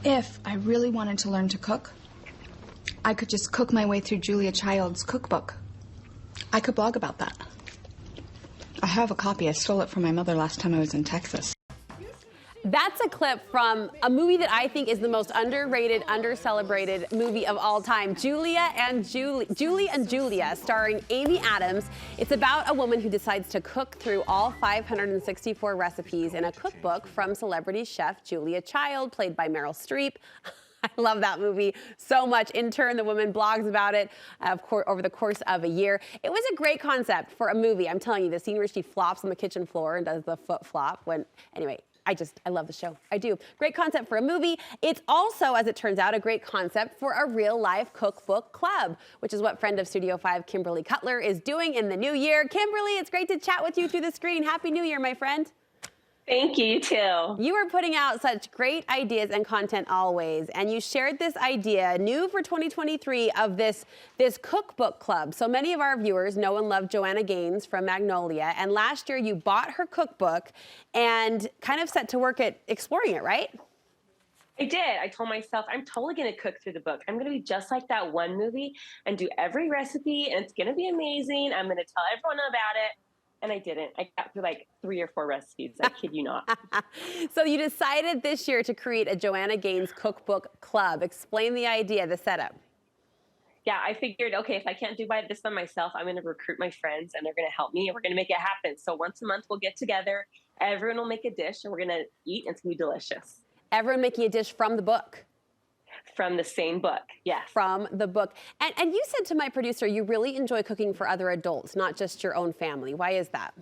If I really wanted to learn to cook, I could just cook my way through Julia Child's cookbook. I could blog about that. I have a copy. I stole it from my mother last time I was in Texas. That's a clip from a movie that I think is the most underrated, under-celebrated movie of all time, Julie and Julia, starring Amy Adams. It's about a woman who decides to cook through all 564 recipes in a cookbook from celebrity chef Julia Child, played by Meryl Streep. I love that movie so much. In turn, the woman blogs about it, of course, over the course of a year. It was a great concept for a movie. I'm telling you, the scene where she flops on the kitchen floor and does the foot flop anyway. I love the show. I do. Great concept for a movie. It's also, as it turns out, a great concept for a real-life cookbook club, which is what friend of Studio 5, Kimberly Cutler, is doing in the new year. Kimberly, it's great to chat with you through the screen. Happy New Year, my friend. Thank you, too. You are putting out such great ideas and content always, and you shared this idea, new for 2023, of this cookbook club. So many of our viewers know and love Joanna Gaines from Magnolia, and last year you bought her cookbook and kind of set to work at exploring it, right? I did. I told myself, I'm totally going to cook through the book. I'm going to be just like that one movie and do every recipe, and it's going to be amazing. I'm going to tell everyone about it. And I didn't. I got through like 3 or 4 recipes. I kid you not. So you decided this year to create a Joanna Gaines cookbook club. Explain the idea, the setup. Yeah, I figured, okay, if I can't do this by myself, I'm going to recruit my friends and they're going to help me and we're going to make it happen. So once a month we'll get together. Everyone will make a dish and we're going to eat and it's going to be delicious. Everyone making a dish from the book. From the same book, yes. From the book. And you said to my producer, you really enjoy cooking for other adults, not just your own family. Why is that?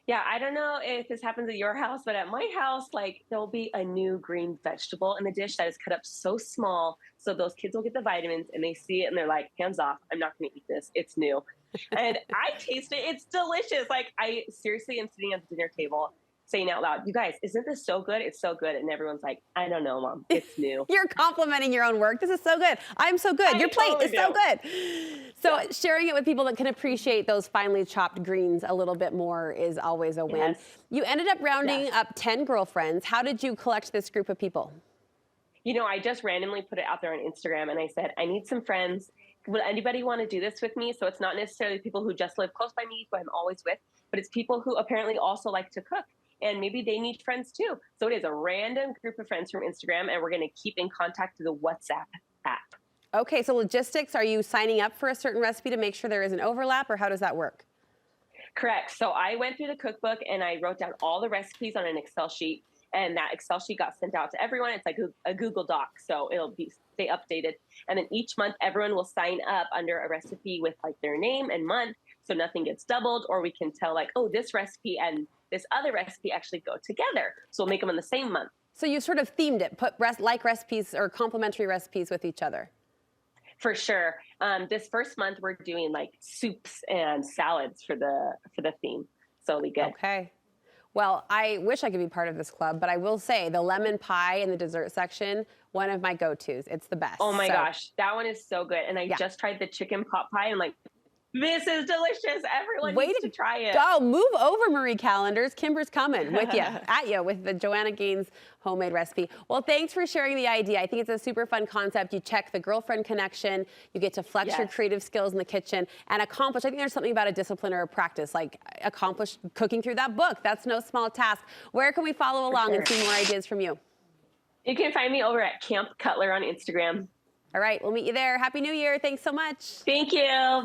Yeah, I don't know if this happens at your house, but at my house, like, there'll be a new green vegetable in the dish that is cut up so small, so those kids will get the vitamins, and they see it, and they're like, hands off, I'm not going to eat this. It's new. And I taste it. It's delicious. Like, I seriously am sitting at the dinner table saying out loud, you guys, isn't this so good? It's so good. And everyone's like, I don't know, Mom. It's new. You're complimenting your own work. This is so good. I'm so good. Your plate is so good. So sharing it with people that can appreciate those finely chopped greens a little bit more is always a win. Yes. You ended up rounding up 10 girlfriends. How did you collect this group of people? You know, I just randomly put it out there on Instagram and I said, I need some friends. Would anybody want to do this with me? So it's not necessarily people who just live close by me, who I'm always with, but it's people who apparently also like to cook. And maybe they need friends too. So it is a random group of friends from Instagram, and we're going to keep in contact through the WhatsApp app. Okay, so logistics, are you signing up for a certain recipe to make sure there is an overlap, or how does that work? Correct. So I went through the cookbook and I wrote down all the recipes on an Excel sheet, and that Excel sheet got sent out to everyone. It's like a Google Doc, so it'll stay updated. And then each month, everyone will sign up under a recipe with like their name and month, so nothing gets doubled, or we can tell like, oh, this recipe and this other recipe actually go together. So we'll make them in the same month. So you sort of themed it, put like recipes or complementary recipes with each other. For sure. This first month, we're doing like soups and salads for the theme. So it'll be good. Okay. Well, I wish I could be part of this club, but I will say the lemon pie in the dessert section, one of my go-tos. It's the best. Oh my gosh. That one is so good. And I just tried the chicken pot pie and like, this is delicious. Everyone needs to try it. Go. Move over, Marie Callender's. Kimber's coming with you, at you, with the Joanna Gaines homemade recipe. Well, thanks for sharing the idea. I think it's a super fun concept. You check the girlfriend connection. You get to flex your creative skills in the kitchen and accomplish. I think there's something about a discipline or a practice, like accomplish cooking through that book. That's no small task. Where can we follow along and see more ideas from you? You can find me over at Camp Cutler on Instagram. All right, we'll meet you there. Happy New Year. Thanks so much. Thank you.